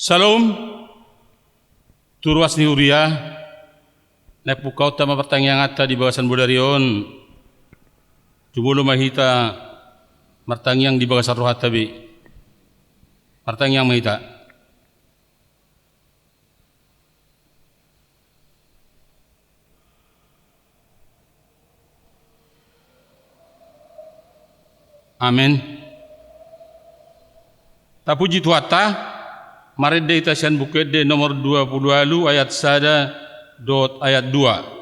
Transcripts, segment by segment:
Shalom, turwas ni Uria, nepukau tama pertanyaan ata di bagasan bodarion, jubulu mahita martangyang di bagasan rohat tabi, martangyang mahita. Amin. Tapuji tuata, maridde itasian bukede nomor 20 ayat 1 dot ayat 2.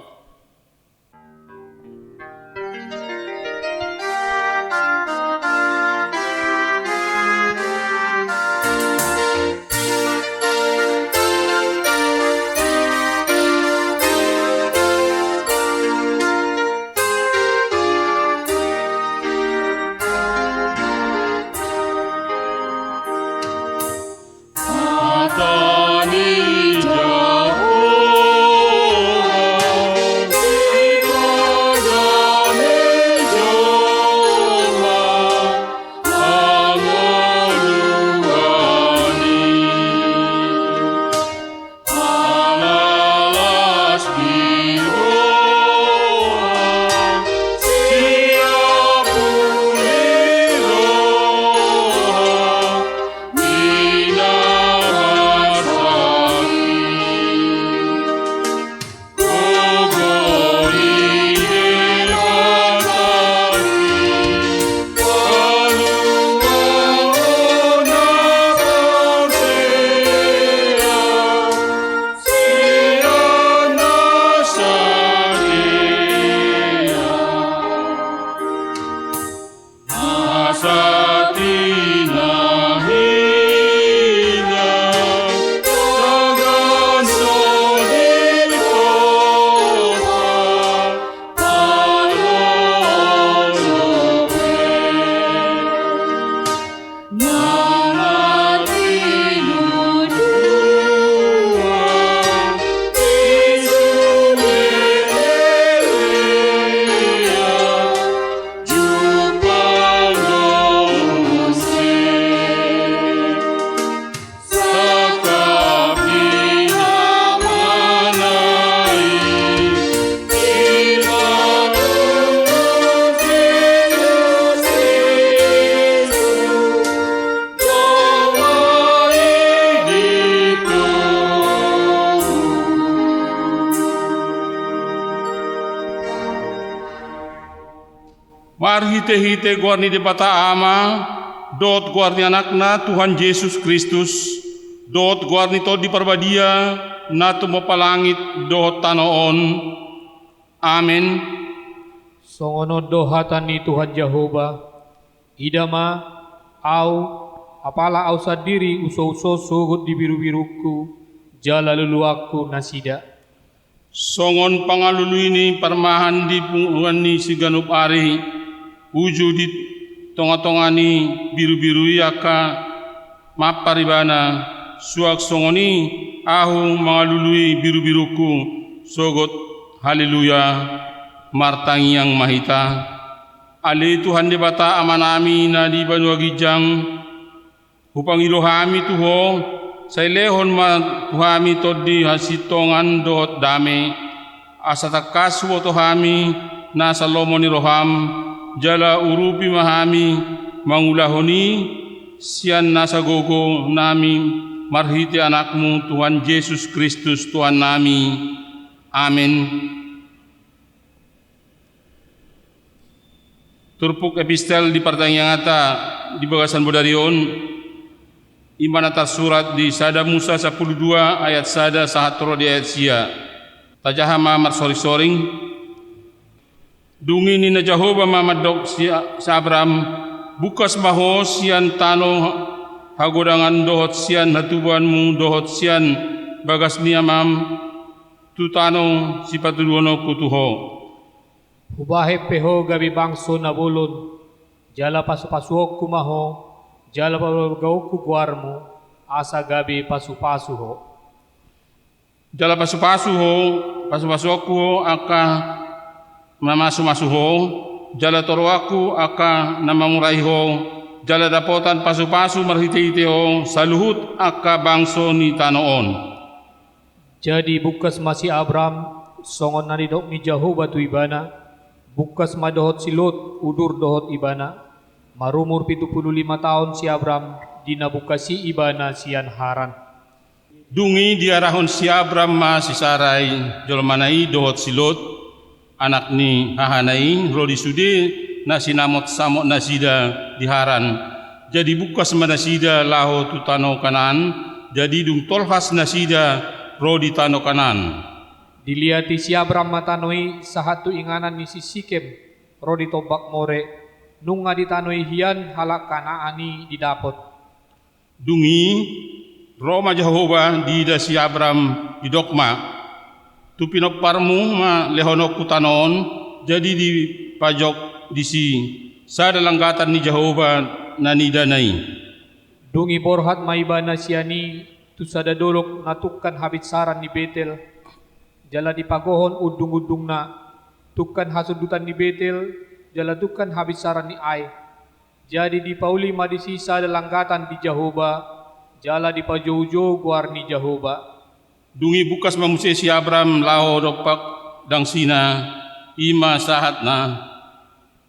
Mari hite-hite guarni di bata ama, dot guarni anakna Tuhan Yesus Kristus, dot guarni to di perbadia, na tumapalangit dot tanoon. Amin. Songono dohatan ni Tuhan Jehovah, idama, au, apala au sadiri uso-uso sugut di biru-biruku, jala luluaku nasida. Songon pangalulu ini permahan di punguan ni siganup ari, uju di tonga-tongani biru-biru yaka maparibana suak songoni ahu mangalului biru-biruku sogot haleluya martangyang mahita ali Tuhan di bata amanami na di banua gijang upang ilohami tuho say lehon ma tuhami todi hasitongan dot dame asatakas wo tohami na salomon ni roham jala urupi mahami mangulahoni sian nasa gogo nami marhiti anakmu Tuhan Yesus Kristus Tuhan nami. Amin. Turpuk epistel di pertanyaan ata di bagasan bodarion iman atas surat di sada Musa 12 ayat sada sahatro di ayat sia tajahama marsori-soring dungi ni na Jehovah mamadok sa Abraham bukas maho sian tano hagodangan dohot sian hatubanmu dohot sian bagas niamam tutano si patuduano kutuho Hubahe peho gabi bangso na bulon, jala pasupasuok kumaho, jala pabagaw kuguarmo, asa gabi pasupasuho. Jala pasupasuho, pasupasuoko aka mamasuho, jala toroaku aka namanguraiho jala dapotan pasu-pasu marhiti-hitio saluhut akka bangso ni tanoon. Jadi bukas masih Abram songon naridok ni Jehovah tu ibana, bukas madohot si Lot udur dohot ibana, marumur 75 tahun si Abram dina bukasi ibana sian haran. Dungi diarahon si Abram ma si Sarai jolmanai dohot si Lot anak ni hahanai rodi sude na sinamot samot nasida di haran. Jadi bukas manasida laho tu tano kanan, jadi dung tolhas nasida rodi tano kanan. Diliati si Abram matanoi sahatu inganan ni si Sikem rodi tobak more nunga ditanoi hian halak Kanaani didapot. Dungi Roma Jehovah di da si Abram di dokma tu pinokparmu ma lehonok kutanon, jadi di pajok di si sada langgatan ni Jehovah nanidanai. Dungi borhat maibana siani tu sada dolok natukan habit saran di Betel, jala di pagohon udung-udung na tukan hasudutan di Betel, jala tukan habit saran ni Ai. Jadi di pauli madisi sada langgatan di Jehovah, jala di pajojo guar ni Jehovah. Dungi bukas mamuse si Abram lao dopak dang sina ima sahat na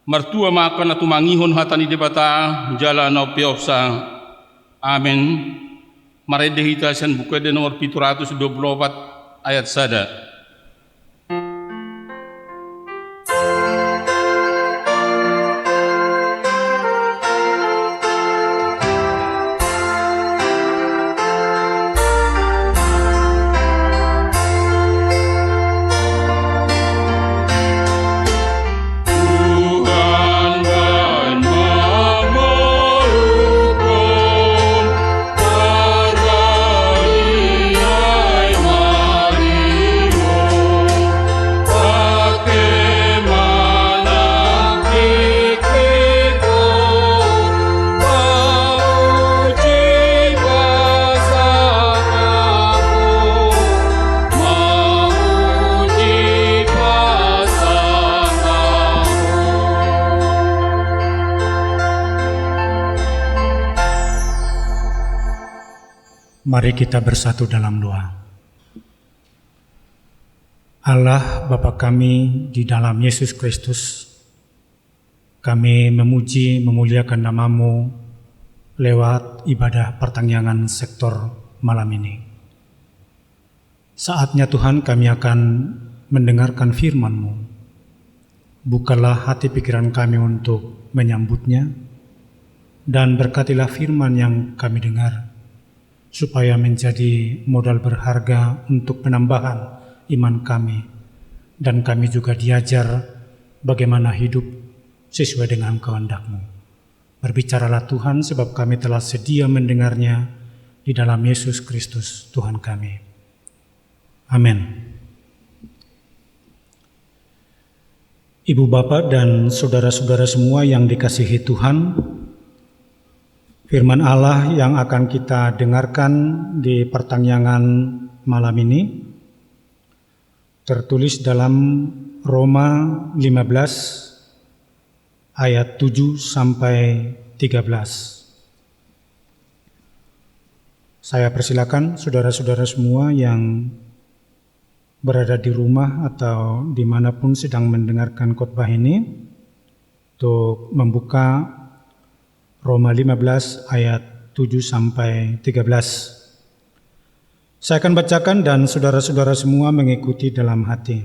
martua maka na tumangihon hatani debata jala no piopsa. Amen. Maredehita sian bukede nomor 724 ayat sada. Mari kita bersatu dalam doa. Allah Bapa kami di dalam Yesus Kristus, kami memuji memuliakan nama-Mu lewat ibadah pertangyangan sektor malam ini. Saatnya Tuhan kami akan mendengarkan firman-Mu. Bukalah hati pikiran kami untuk menyambutnya, dan berkatilah firman yang kami dengar, supaya menjadi modal berharga untuk penambahan iman kami, dan kami juga diajar bagaimana hidup sesuai dengan kehendak-Mu. Berbicaralah Tuhan, sebab kami telah sedia mendengarnya di dalam Yesus Kristus Tuhan kami. Amin. Ibu bapak dan saudara-saudara semua yang dikasihi Tuhan, firman Allah yang akan kita dengarkan di pertangyangan malam ini tertulis dalam Roma 15 ayat 7 sampai 13. Saya persilakan saudara-saudara semua yang berada di rumah atau dimanapun sedang mendengarkan khotbah ini untuk membuka Roma 15 ayat 7 sampai 13. Saya akan bacakan dan saudara-saudara semua mengikuti dalam hati.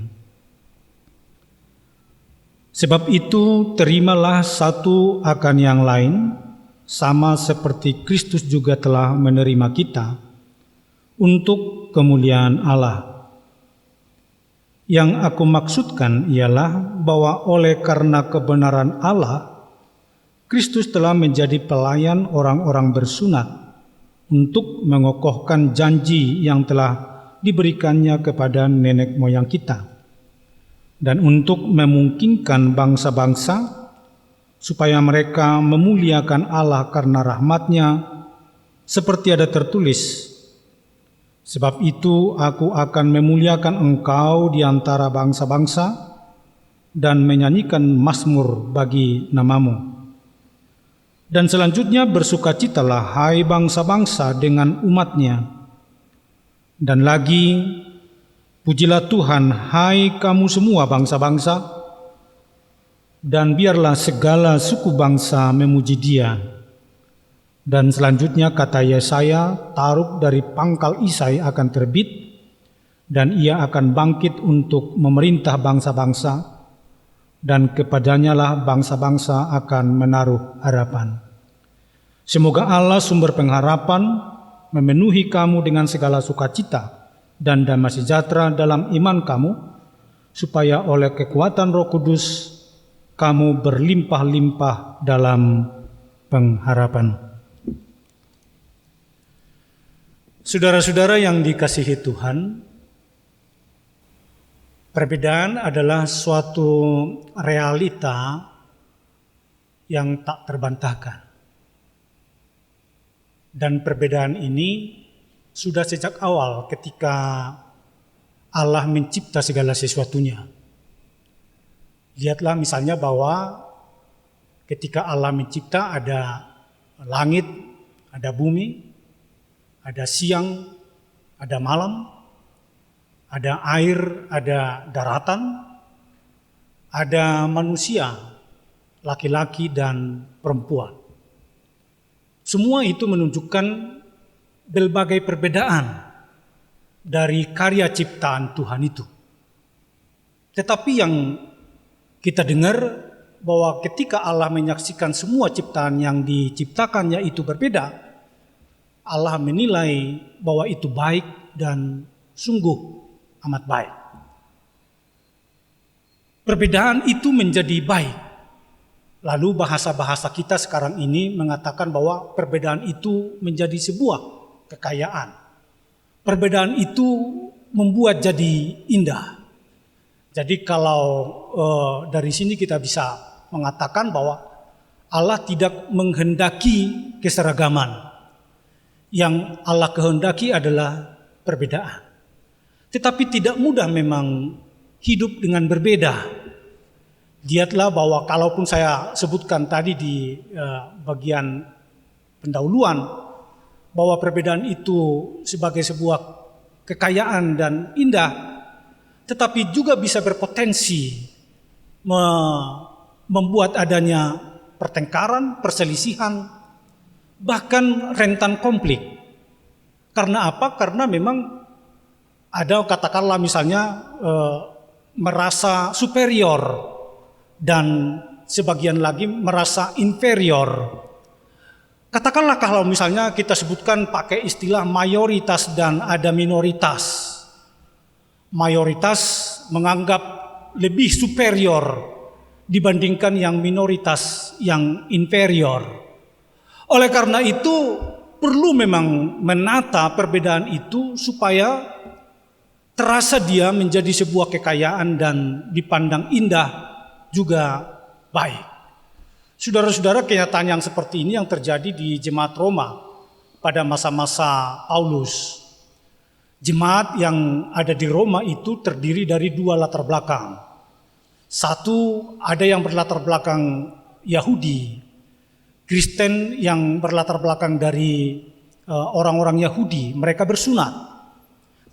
Sebab itu terimalah satu akan yang lain, sama seperti Kristus juga telah menerima kita untuk kemuliaan Allah. Yang aku maksudkan ialah bahwa oleh karena kebenaran Allah, Kristus telah menjadi pelayan orang-orang bersunat untuk mengokohkan janji yang telah diberikannya kepada nenek moyang kita, dan untuk memungkinkan bangsa-bangsa supaya mereka memuliakan Allah karena rahmat-Nya, seperti ada tertulis, sebab itu aku akan memuliakan engkau di antara bangsa-bangsa dan menyanyikan mazmur bagi nama-Mu. Dan selanjutnya bersukacitalah hai bangsa-bangsa dengan umatnya. Dan lagi, pujilah Tuhan hai kamu semua bangsa-bangsa, dan biarlah segala suku bangsa memuji Dia. Dan selanjutnya kata Yesaya, taruh dari pangkal Isai akan terbit, dan ia akan bangkit untuk memerintah bangsa-bangsa, dan kepadanya lah bangsa-bangsa akan menaruh harapan. Semoga Allah sumber pengharapan memenuhi kamu dengan segala sukacita dan damai sejahtera dalam iman kamu, supaya oleh kekuatan Roh Kudus kamu berlimpah-limpah dalam pengharapan. Saudara-saudara yang dikasihi Tuhan, perbedaan adalah suatu realita yang tak terbantahkan. Dan perbedaan ini sudah sejak awal ketika Allah mencipta segala sesuatunya. Lihatlah misalnya bahwa ketika Allah mencipta ada langit, ada bumi, ada siang, ada malam, ada air, ada daratan, ada manusia, laki-laki dan perempuan. Semua itu menunjukkan berbagai perbedaan dari karya ciptaan Tuhan itu. Tetapi yang kita dengar bahwa ketika Allah menyaksikan semua ciptaan yang diciptakannya itu berbeda, Allah menilai bahwa itu baik dan sungguh amat baik. Perbedaan itu menjadi baik. Lalu bahasa-bahasa kita sekarang ini mengatakan bahwa perbedaan itu menjadi sebuah kekayaan. Perbedaan itu membuat jadi indah. Jadi kalau dari sini kita bisa mengatakan bahwa Allah tidak menghendaki keseragaman. Yang Allah kehendaki adalah perbedaan. Tetapi tidak mudah memang hidup dengan berbeda. Lihatlah bahwa kalaupun saya sebutkan tadi di bagian pendahuluan, bahwa perbedaan itu sebagai sebuah kekayaan dan indah, tetapi juga bisa berpotensi membuat adanya pertengkaran, perselisihan, bahkan rentan konflik. Karena apa? Karena memang ada katakanlah misalnya merasa superior dan sebagian lagi merasa inferior. Katakanlah kalau misalnya kita sebutkan pakai istilah mayoritas dan ada minoritas. Mayoritas menganggap lebih superior dibandingkan yang minoritas yang inferior. Oleh karena itu perlu memang menata perbedaan itu supaya terasa dia menjadi sebuah kekayaan dan dipandang indah juga baik. Saudara-saudara, kenyataan yang seperti ini yang terjadi di jemaat Roma pada masa-masa Paulus. Jemaat yang ada di Roma itu terdiri dari dua latar belakang. Satu, ada yang berlatar belakang Yahudi, Kristen yang berlatar belakang dari orang-orang Yahudi, mereka bersunat.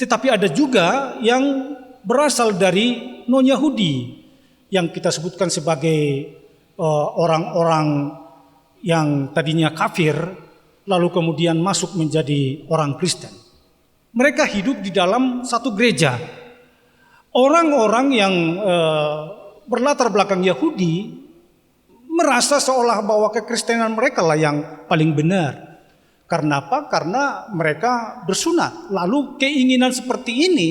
Tetapi ada juga yang berasal dari non-Yahudi, yang kita sebutkan sebagai orang-orang yang tadinya kafir, lalu kemudian masuk menjadi orang Kristen. Mereka hidup di dalam satu gereja. Orang-orang yang berlatar belakang Yahudi merasa seolah bahwa kekristenan mereka lah yang paling benar. Karena apa? Karena mereka bersunat. Lalu keinginan seperti ini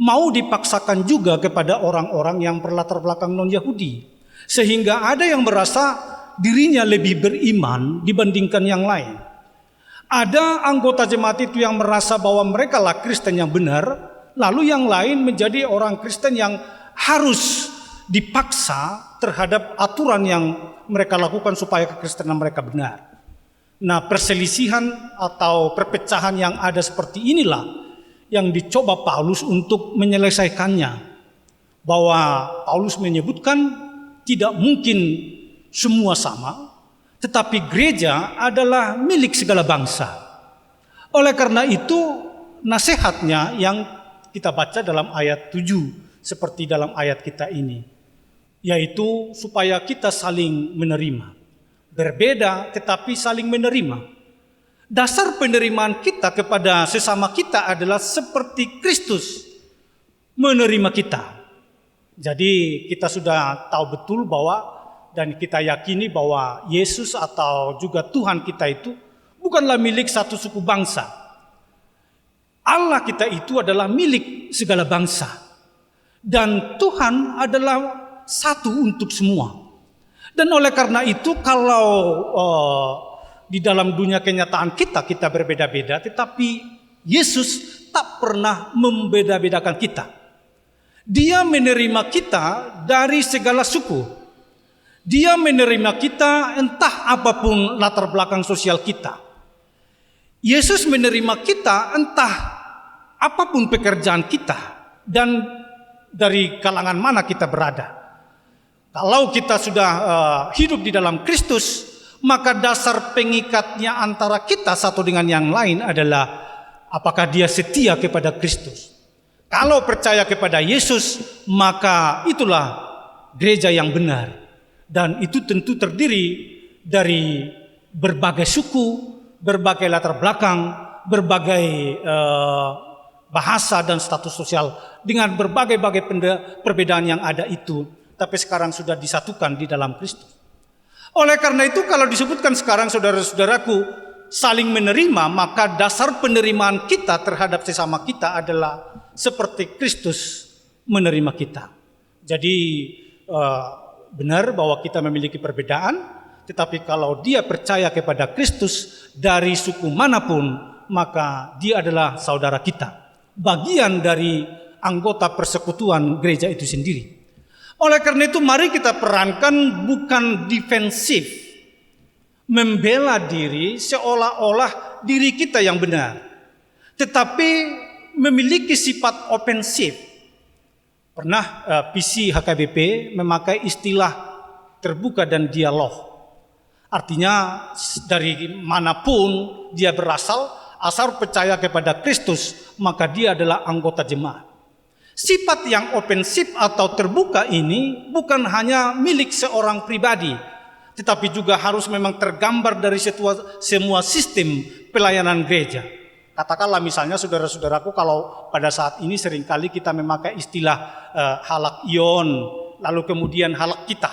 mau dipaksakan juga kepada orang-orang yang berlatar belakang non-Yahudi. Sehingga ada yang merasa dirinya lebih beriman dibandingkan yang lain. Ada anggota jemaat itu yang merasa bahwa mereka lah Kristen yang benar, lalu yang lain menjadi orang Kristen yang harus dipaksa terhadap aturan yang mereka lakukan supaya kekristenan mereka benar. Nah, perselisihan atau perpecahan yang ada seperti inilah yang dicoba Paulus untuk menyelesaikannya. Bahwa Paulus menyebutkan tidak mungkin semua sama, tetapi gereja adalah milik segala bangsa. Oleh karena itu, nasihatnya yang kita baca dalam ayat 7 seperti dalam ayat kita ini, yaitu supaya kita saling menerima. Berbeda tetapi saling menerima. Dasar penerimaan kita kepada sesama kita adalah seperti Kristus menerima kita. Jadi kita sudah tahu betul bahwa dan kita yakini bahwa Yesus atau juga Tuhan kita itu bukanlah milik satu suku bangsa. Allah kita itu adalah milik segala bangsa. Dan Tuhan adalah satu untuk semua. Dan oleh karena itu kalau di dalam dunia kenyataan kita berbeda-beda, tetapi Yesus tak pernah membeda-bedakan kita. Dia menerima kita dari segala suku. Dia menerima kita entah apapun latar belakang sosial kita. Yesus menerima kita entah apapun pekerjaan kita dan dari kalangan mana kita berada. Kalau kita sudah hidup di dalam Kristus, maka dasar pengikatnya antara kita satu dengan yang lain adalah apakah dia setia kepada Kristus. Kalau percaya kepada Yesus, maka itulah gereja yang benar. Dan itu tentu terdiri dari berbagai suku, berbagai latar belakang, berbagai bahasa dan status sosial dengan berbagai-bagai perbedaan yang ada itu. Tapi sekarang sudah disatukan di dalam Kristus. Oleh karena itu kalau disebutkan sekarang saudara-saudaraku saling menerima, maka dasar penerimaan kita terhadap sesama kita adalah seperti Kristus menerima kita. Jadi benar bahwa kita memiliki perbedaan, tetapi kalau dia percaya kepada Kristus dari suku manapun, maka dia adalah saudara kita, bagian dari anggota persekutuan gereja itu sendiri. Oleh karena itu mari kita perankan bukan defensif, membela diri seolah-olah diri kita yang benar, tetapi memiliki sifat ofensif. Pernah PC HKBP memakai istilah terbuka dan dialog. Artinya dari manapun dia berasal, asal percaya kepada Kristus, maka dia adalah anggota jemaat. Sifat yang ofensif atau terbuka ini bukan hanya milik seorang pribadi, tetapi juga harus memang tergambar dari semua sistem pelayanan gereja. Katakanlah misalnya saudara-saudaraku, kalau pada saat ini seringkali kita memakai istilah halak ion, lalu kemudian halak kita.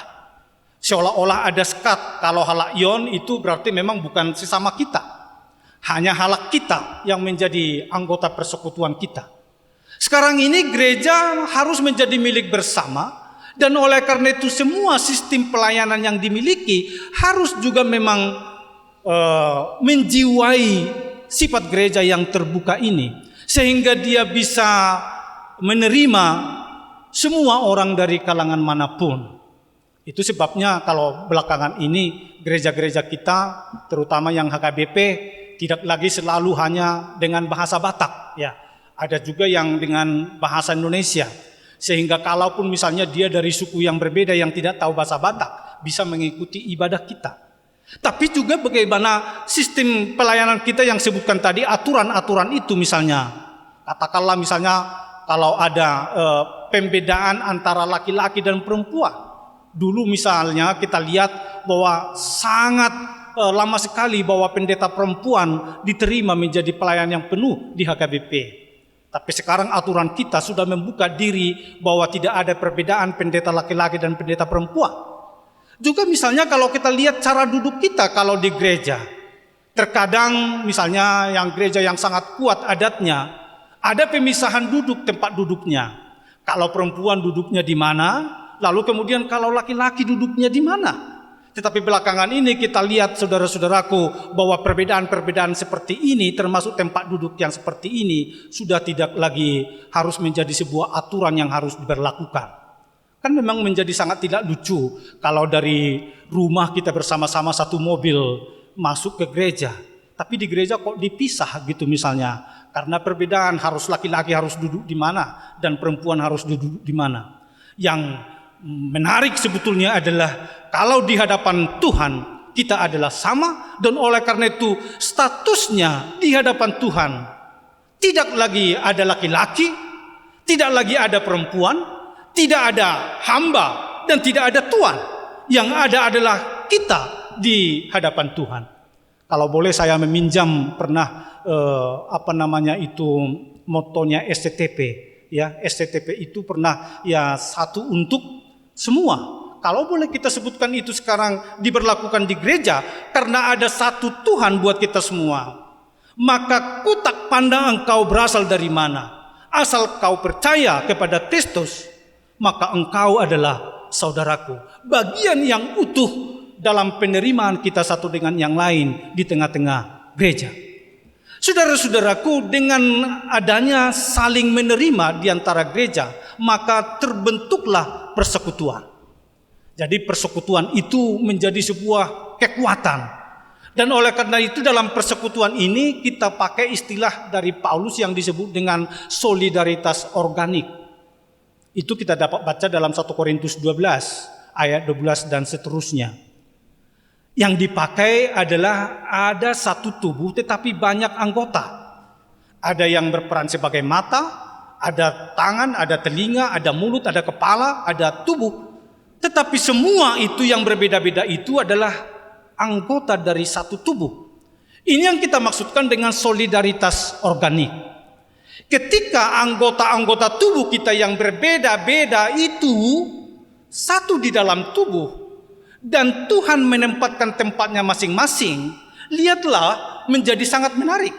Seolah-olah ada sekat, kalau halak ion itu berarti memang bukan sesama kita. Hanya halak kita yang menjadi anggota persekutuan kita. Sekarang ini gereja harus menjadi milik bersama, dan oleh karena itu semua sistem pelayanan yang dimiliki harus juga memang menjiwai sifat gereja yang terbuka ini, sehingga dia bisa menerima semua orang dari kalangan manapun. Itu sebabnya kalau belakangan ini gereja-gereja kita, terutama yang HKBP, tidak lagi selalu hanya dengan bahasa Batak, ya. Ada juga yang dengan bahasa Indonesia, sehingga kalaupun misalnya dia dari suku yang berbeda yang tidak tahu bahasa Batak, bisa mengikuti ibadah kita. Tapi juga bagaimana sistem pelayanan kita yang sebutkan tadi, aturan-aturan itu misalnya. Katakanlah misalnya kalau ada pembedaan antara laki-laki dan perempuan. Dulu misalnya kita lihat bahwa sangat lama sekali bahwa pendeta perempuan diterima menjadi pelayan yang penuh di HKBP. Tapi sekarang aturan kita sudah membuka diri bahwa tidak ada perbedaan pendeta laki-laki dan pendeta perempuan. Juga misalnya kalau kita lihat cara duduk kita kalau di gereja. Terkadang misalnya yang gereja yang sangat kuat adatnya, ada pemisahan duduk tempat duduknya. Kalau perempuan duduknya di mana, lalu kemudian kalau laki-laki duduknya di mana. Tetapi belakangan ini kita lihat saudara-saudaraku bahwa perbedaan-perbedaan seperti ini termasuk tempat duduk yang seperti ini sudah tidak lagi harus menjadi sebuah aturan yang harus diberlakukan. Kan memang menjadi sangat tidak lucu kalau dari rumah kita bersama-sama satu mobil masuk ke gereja. Tapi di gereja kok dipisah gitu misalnya. Karena perbedaan harus laki-laki harus duduk di mana dan perempuan harus duduk di mana. Yang menarik sebetulnya adalah kalau di hadapan Tuhan kita adalah sama, dan oleh karena itu statusnya di hadapan Tuhan tidak lagi ada laki-laki, tidak lagi ada perempuan, tidak ada hamba, dan tidak ada tuan. Yang ada adalah kita di hadapan Tuhan. Kalau boleh saya meminjam pernah motonya STTP, ya. STTP itu pernah ya satu untuk semua. Kalau boleh kita sebutkan itu sekarang diberlakukan di gereja, karena ada satu Tuhan buat kita semua. Maka ku tak pandang engkau berasal dari mana, asal kau percaya kepada Kristus, maka engkau adalah saudaraku. Bagian yang utuh dalam penerimaan kita satu dengan yang lain di tengah-tengah gereja. Saudara-saudaraku, dengan adanya saling menerima di antara gereja, maka terbentuklah persekutuan. Jadi persekutuan itu menjadi sebuah kekuatan. Dan oleh karena itu dalam persekutuan ini kita pakai istilah dari Paulus yang disebut dengan solidaritas organik. Itu kita dapat baca dalam 1 Korintus 12 ayat 12 dan seterusnya. Yang dipakai adalah ada satu tubuh tetapi banyak anggota. Ada yang berperan sebagai mata, ada tangan, ada telinga, ada mulut, ada kepala, ada tubuh. Tetapi semua itu yang berbeda-beda itu adalah anggota dari satu tubuh. Ini yang kita maksudkan dengan solidaritas organik. Ketika anggota-anggota tubuh kita yang berbeda-beda itu satu di dalam tubuh, dan Tuhan menempatkan tempatnya masing-masing, lihatlah menjadi sangat menarik.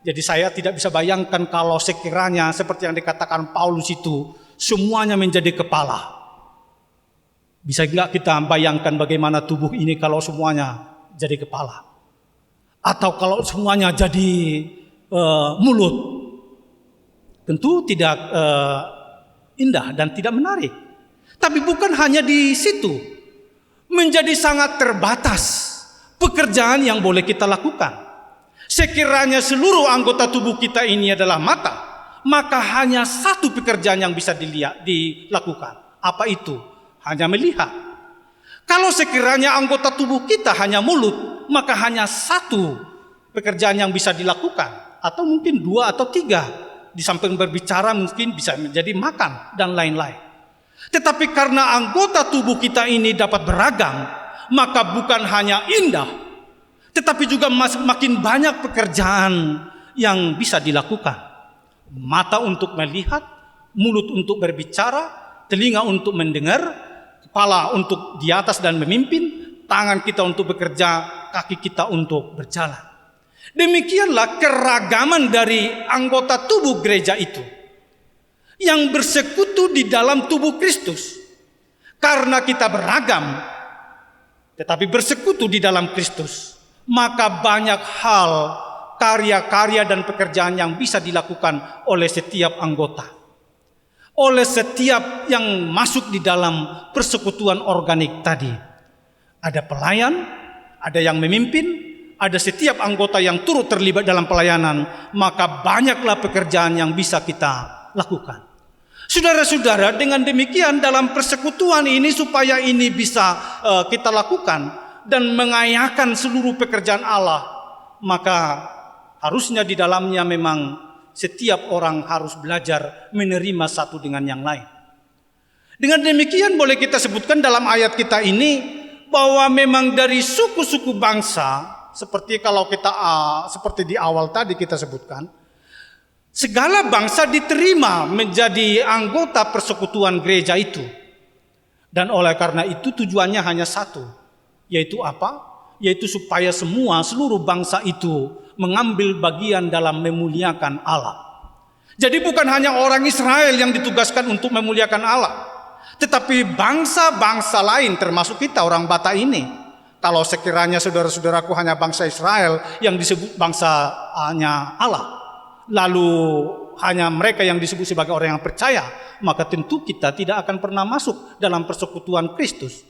Jadi saya tidak bisa bayangkan kalau sekiranya seperti yang dikatakan Paulus itu, semuanya menjadi kepala. Bisa enggak kita bayangkan bagaimana tubuh ini kalau semuanya jadi kepala? Atau kalau semuanya jadi mulut? Tentu tidak indah dan tidak menarik. Tapi bukan hanya di situ. Menjadi sangat terbatas pekerjaan yang boleh kita lakukan. Sekiranya seluruh anggota tubuh kita ini adalah mata, maka hanya satu pekerjaan yang bisa dilakukan. Apa itu? Hanya melihat. Kalau sekiranya anggota tubuh kita hanya mulut, maka hanya satu pekerjaan yang bisa dilakukan. Atau mungkin dua atau tiga. Di samping berbicara mungkin bisa menjadi makan dan lain-lain. Tetapi karena anggota tubuh kita ini dapat beragam, maka bukan hanya indah, tetapi juga makin banyak pekerjaan yang bisa dilakukan. Mata untuk melihat, mulut untuk berbicara, telinga untuk mendengar, kepala untuk di atas dan memimpin, tangan kita untuk bekerja, kaki kita untuk berjalan. Demikianlah keragaman dari anggota tubuh gereja itu yang bersekutu di dalam tubuh Kristus. Karena kita beragam, tetapi bersekutu di dalam Kristus, maka banyak hal, karya-karya dan pekerjaan yang bisa dilakukan oleh setiap anggota. Oleh setiap yang masuk di dalam persekutuan organik tadi. Ada pelayan, ada yang memimpin, ada setiap anggota yang turut terlibat dalam pelayanan, maka banyaklah pekerjaan yang bisa kita lakukan. Saudara-saudara, dengan demikian dalam persekutuan ini supaya ini bisa kita lakukan dan mengayakan seluruh pekerjaan Allah, maka harusnya di dalamnya memang setiap orang harus belajar menerima satu dengan yang lain. Dengan demikian boleh kita sebutkan dalam ayat kita ini bahwa memang dari suku-suku bangsa, seperti kalau kita seperti di awal tadi kita sebutkan, segala bangsa diterima menjadi anggota persekutuan gereja itu. Dan oleh karena itu tujuannya hanya satu. Yaitu apa? Yaitu supaya seluruh bangsa itu mengambil bagian dalam memuliakan Allah. Jadi bukan hanya orang Israel yang ditugaskan untuk memuliakan Allah. Tetapi bangsa-bangsa lain termasuk kita orang Batak ini. Kalau sekiranya saudara-saudaraku hanya bangsa Israel yang disebut bangsanya Allah, lalu hanya mereka yang disebut sebagai orang yang percaya, maka tentu kita tidak akan pernah masuk dalam persekutuan Kristus.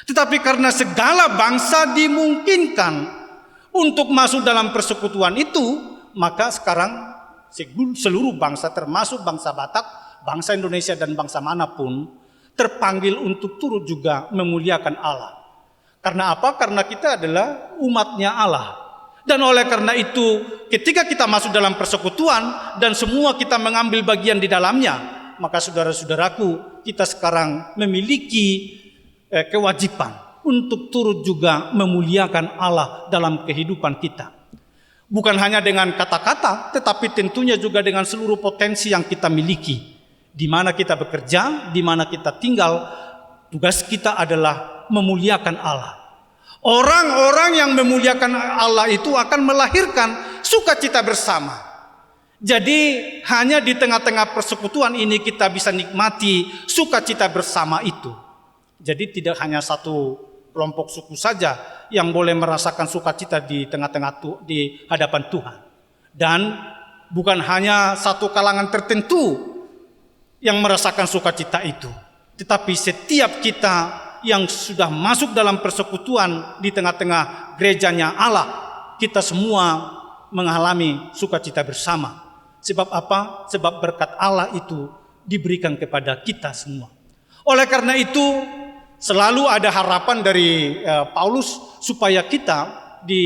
Tetapi karena segala bangsa dimungkinkan untuk masuk dalam persekutuan itu, maka sekarang seluruh bangsa termasuk bangsa Batak, bangsa Indonesia dan bangsa manapun terpanggil untuk turut juga memuliakan Allah. Karena apa? Karena kita adalah umatnya Allah. Dan oleh karena itu, ketika kita masuk dalam persekutuan dan semua kita mengambil bagian di dalamnya, maka saudara-saudaraku, kita sekarang memiliki kewajiban untuk turut juga memuliakan Allah dalam kehidupan kita. Bukan hanya dengan kata-kata, tetapi tentunya juga dengan seluruh potensi yang kita miliki. Di mana kita bekerja, di mana kita tinggal, tugas kita adalah memuliakan Allah. Orang-orang yang memuliakan Allah itu akan melahirkan sukacita bersama. Jadi hanya di tengah-tengah persekutuan ini kita bisa nikmati sukacita bersama itu. Jadi tidak hanya satu kelompok suku saja yang boleh merasakan sukacita di tengah-tengah di hadapan Tuhan. Dan bukan hanya satu kalangan tertentu yang merasakan sukacita itu, tetapi setiap kita yang sudah masuk dalam persekutuan di tengah-tengah gerejanya Allah, kita semua mengalami sukacita bersama. Sebab apa? Sebab berkat Allah itu diberikan kepada kita semua. Oleh karena itu, selalu ada harapan dari Paulus supaya kita di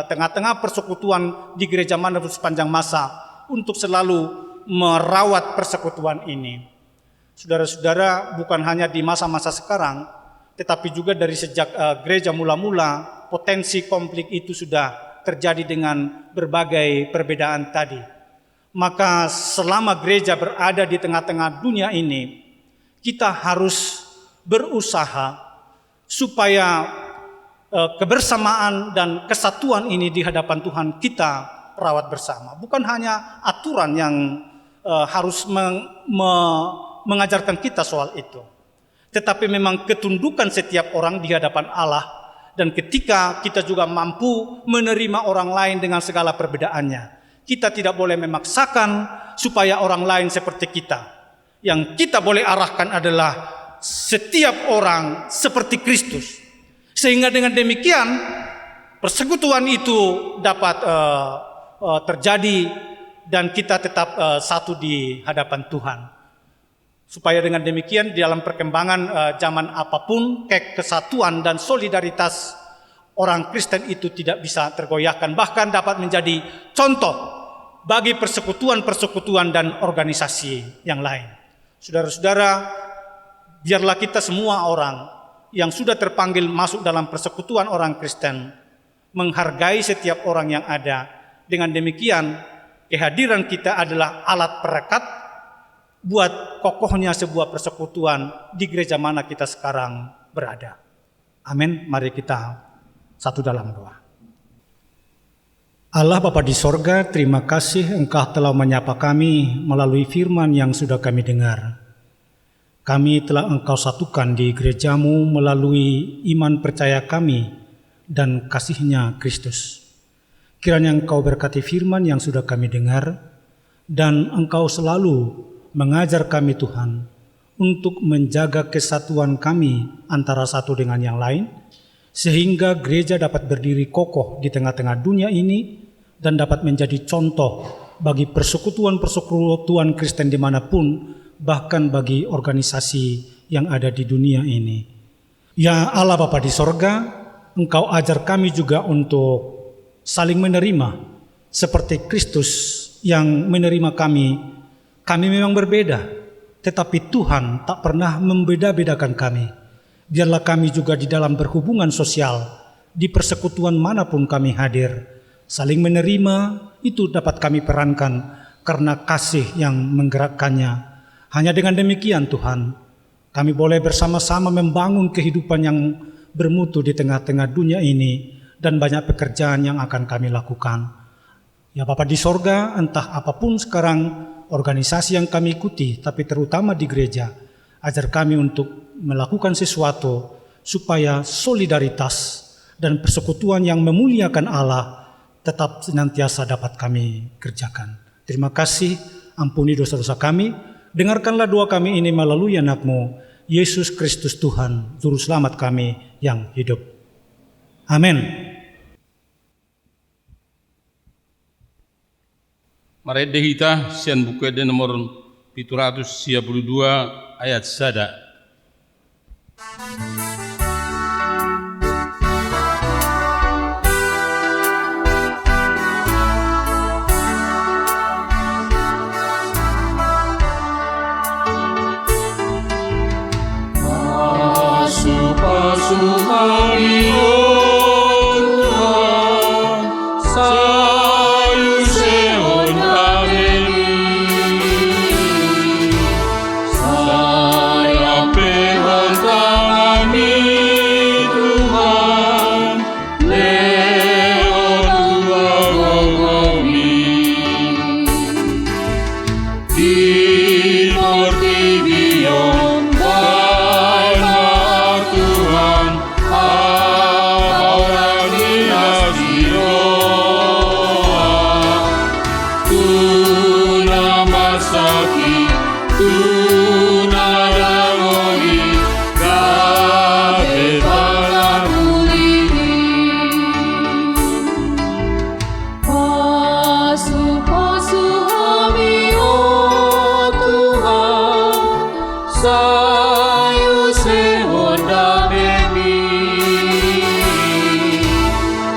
tengah-tengah persekutuan di gereja manapun sepanjang masa untuk selalu merawat persekutuan ini. Saudara-saudara, bukan hanya di masa-masa sekarang, tetapi juga dari sejak gereja mula-mula, potensi konflik itu sudah terjadi dengan berbagai perbedaan tadi. Maka selama gereja berada di tengah-tengah dunia ini, kita harus berusaha supaya kebersamaan dan kesatuan ini di hadapan Tuhan kita rawat bersama. Bukan hanya aturan yang harus mengajarkan kita soal itu, tetapi memang ketundukan setiap orang di hadapan Allah. Dan ketika kita juga mampu menerima orang lain dengan segala perbedaannya, kita tidak boleh memaksakan supaya orang lain seperti kita. Yang kita boleh arahkan adalah setiap orang seperti Kristus. Sehingga dengan demikian persekutuan itu dapat terjadi dan kita tetap satu di hadapan Tuhan. Supaya dengan demikian di dalam perkembangan zaman apapun, kesatuan dan solidaritas orang Kristen itu tidak bisa tergoyahkan, bahkan dapat menjadi contoh bagi persekutuan-persekutuan dan organisasi yang lain. Saudara-saudara, biarlah kita semua orang yang sudah terpanggil masuk dalam persekutuan orang Kristen menghargai setiap orang yang ada. Dengan demikian, kehadiran kita adalah alat perekat buat kokohnya sebuah persekutuan di gereja mana kita sekarang berada. Amin. Mari kita satu dalam doa. Allah Bapa di sorga, terima kasih Engkau telah menyapa kami melalui firman yang sudah kami dengar. Kami telah Engkau satukan di gerejamu melalui iman percaya kami dan kasih-Nya Kristus. Kiranya Engkau berkati firman yang sudah kami dengar, dan Engkau selalu mengajar kami Tuhan untuk menjaga kesatuan kami antara satu dengan yang lain, sehingga gereja dapat berdiri kokoh di tengah-tengah dunia ini dan dapat menjadi contoh bagi persekutuan-persekutuan Kristen dimanapun, bahkan bagi organisasi yang ada di dunia ini. Ya Allah Bapa di sorga, Engkau ajar kami juga untuk saling menerima seperti Kristus yang menerima kami. Kami memang berbeda, tetapi Tuhan tak pernah membeda-bedakan kami. Biarlah kami juga di dalam berhubungan sosial, di persekutuan manapun kami hadir, saling menerima itu dapat kami perankan karena kasih yang menggerakkannya. Hanya dengan demikian Tuhan, kami boleh bersama-sama membangun kehidupan yang bermutu di tengah-tengah dunia ini dan banyak pekerjaan yang akan kami lakukan. Ya Bapa di sorga, entah apapun sekarang organisasi yang kami ikuti, tapi terutama di gereja, ajar kami untuk melakukan sesuatu supaya solidaritas dan persekutuan yang memuliakan Allah tetap senantiasa dapat kami kerjakan. Terima kasih, ampuni dosa-dosa kami. Dengarkanlah doa kami ini melalui anak-Mu, Yesus Kristus Tuhan, Juru Selamat kami yang hidup. Amin. Mari dehita sian buku de nomor 732 ayat sada. di Portivion benar Tuhan ahora dinas diroa tuna masaki tuna dangori gabe balaruri Pasu-pasu kami, oh Tuhan, sayu sehonda bemi.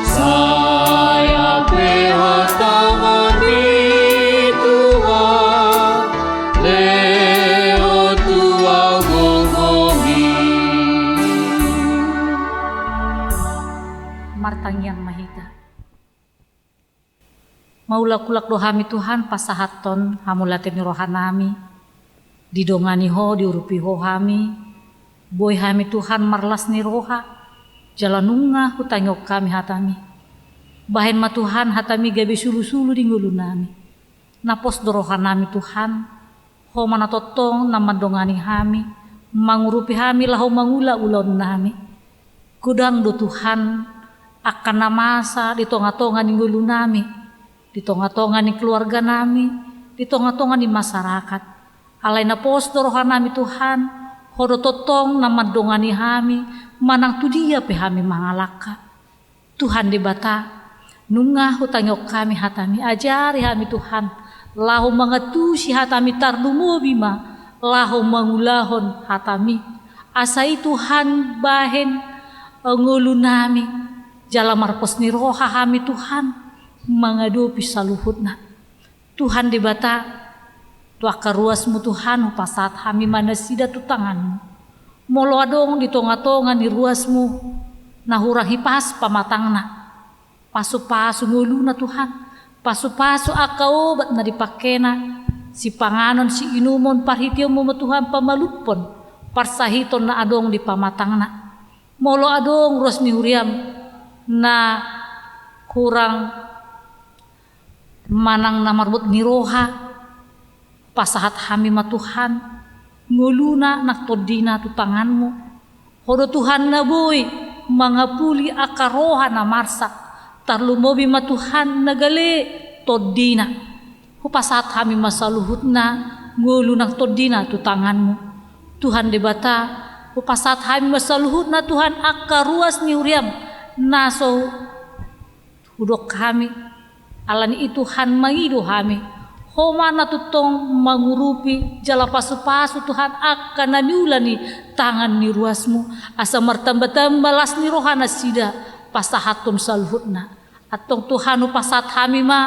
Saya pehatangani Tuhan, leo tua gongomi. Martang yang mahita. Maulah kulak dohami Tuhan pasahaton hamulateni rohanami. Didongani ho diurupi ho hami. Boy hami Tuhan marlas ni roha. Jalanunga hutangok kami hatami. Bahen ma Tuhan hatami gabi sulu-sulu di ngulu nami. Napos dorohanami Tuhan. Ho mana totong namadongani hami. Mangurupi hami laho mangula ulon nami. Kudang do Tuhan akan namasa di tonga-tonga di ngulu nami. Di tonga-tonga ni keluarga nami, di tonga-tonga ni masyarakat. Alai na posto rohanami Tuhan, hodo totong namadongani hami, manang tu dia pe hami mangalaka. Tuhan di bata, nunga hutangok kami hatami, ajari hami Tuhan, lahu mangatusi hatami tardumo bima, lahu mangulahon hatami. Asai Tuhan bahen ngulu nami, jala marpos ni roha hami Tuhan, mengadopi saluhutna. Tuhan di bata tuaka ruasmu Tuhan upasat hami mana sida tu tanganmu. Molo adong di tonga-tonga ni ruasmu nahurang hipas pamatangna. Pasu-pasu nguluna Tuhan. Pasu-pasu aka obat na dipakena. Si panganon si inumon parhitio mo Tuhan pamalupon. Parsahiton na adong di pamatangna. Molo adong ruas ni huriam na kurang manang namarbut ni roha pasahat hami ma Tuhan nguluna naktodina tu tanganmu hodo Tuhan na boy mangapuli akaroha na marsak tarlumobi ma Tuhan nagale todina ho pasahat hami masaluhutna nguluna todina tu tanganmu Tuhan debata ho pasahat hami masaluhutna Tuhan akaruas ni uriam naso hudok kami alani itu Tuhan mangido hami. Homa na tutong mangurupi jala pasu-pasu Tuhan akan naniulani tangan ni ruasmu. Asa martamba-tamba las ni rohana sida pasahatum salhutna. Atong Tuhan upasat hami ma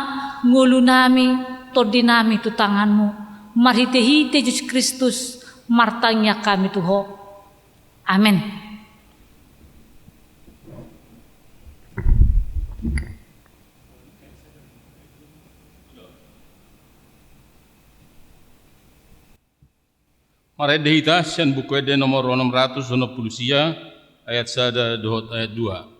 ngulu nami todinami tu tanganmu. Marhite-hite Yesus Kristus martanya kami tuho. Amin. Maret dehita sian buku ede nomor 600 ayat 1 dohot ayat 2.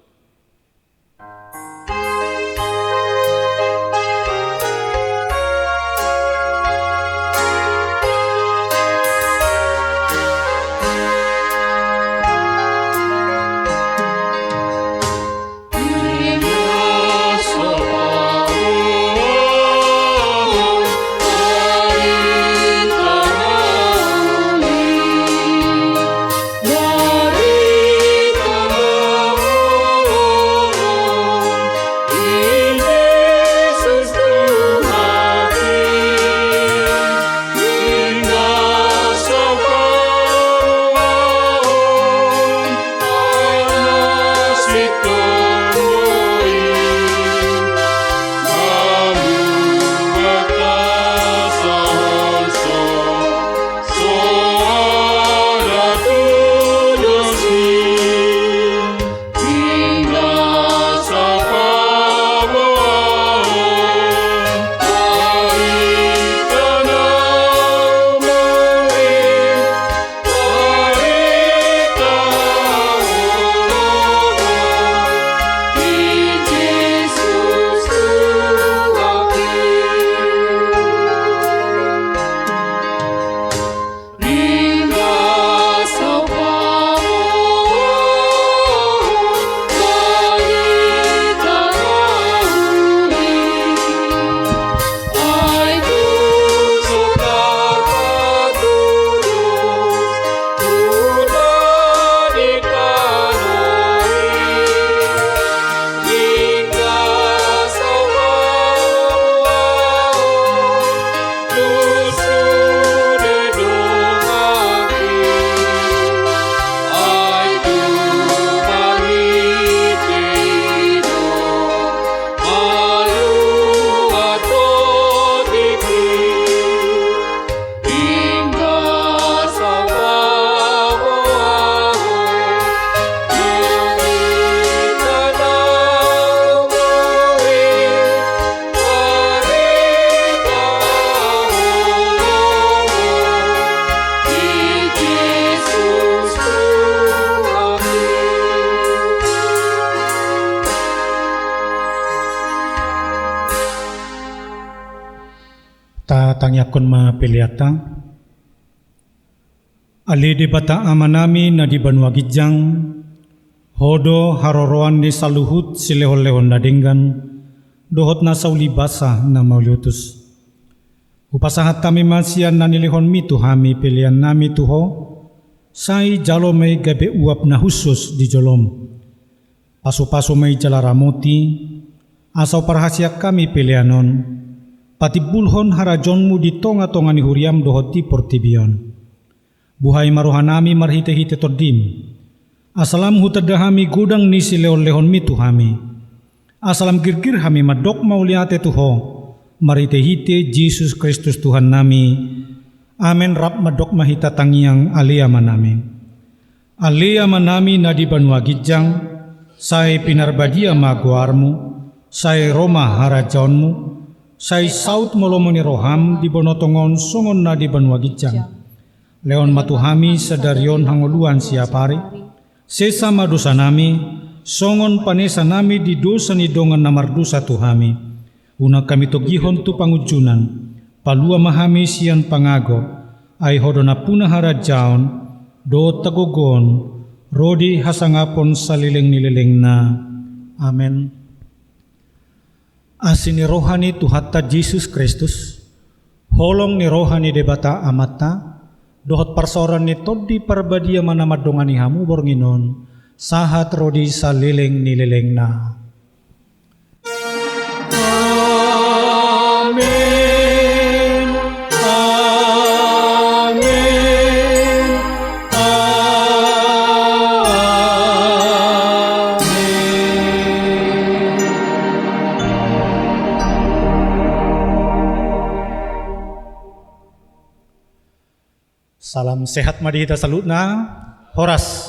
Dari tanah sa tangyakon mapiliata. Ali di bata amanami na di banwa gijang, hodo haroroan ni saluhut silehon-lehon na dinggan, dohot na sauli basa na mauliutus. Upasahat kami masian na nilihon mi tuhami pilihan nami tuho, say jalo may gabi uap na husus di jolom. Paso-paso may jalaramoti, asaw parahasyak kami pilihanon, pati bulhon harajonmu di tonga-tonga ni huriam dohot ti portibion. Buhay maruhanami marhite-hite tordim, asalam hutadahami gudang ni silehon-lehon mi tuhami, asalam girgir hami madok mauliate tuho, marhite-hite Jesus Kristus Tuhan nami, amen rap madok mahita tangiang aliyaman nami. Aliyaman nami na di banwa gijang, say pinarbadia maguarmu, say Roma harajaonmu, say saut molomo ni roham di bonotongon songon na di banwa gijang. Leon matuhami sadarion hanguluan siapari, sesama dosa nami, songon panesa nami di dosa ni dongan namardusa tuhami. Una kami togihon tu pangujunan, palua mahami sian pangago, ay hodona puna harajaon, do tagogon, rodi hasangapon sa liling-nililing na. Amen. Asin ni rohani tuhatta Jesus Kristus, holong ni rohani debata amata, dohot parsoran ni todi parbadia manamadongan ni hamu bornginon, sahat rodi sa liling-nililing na. Amen. Amen. Salam sehat madihita salutna, horas.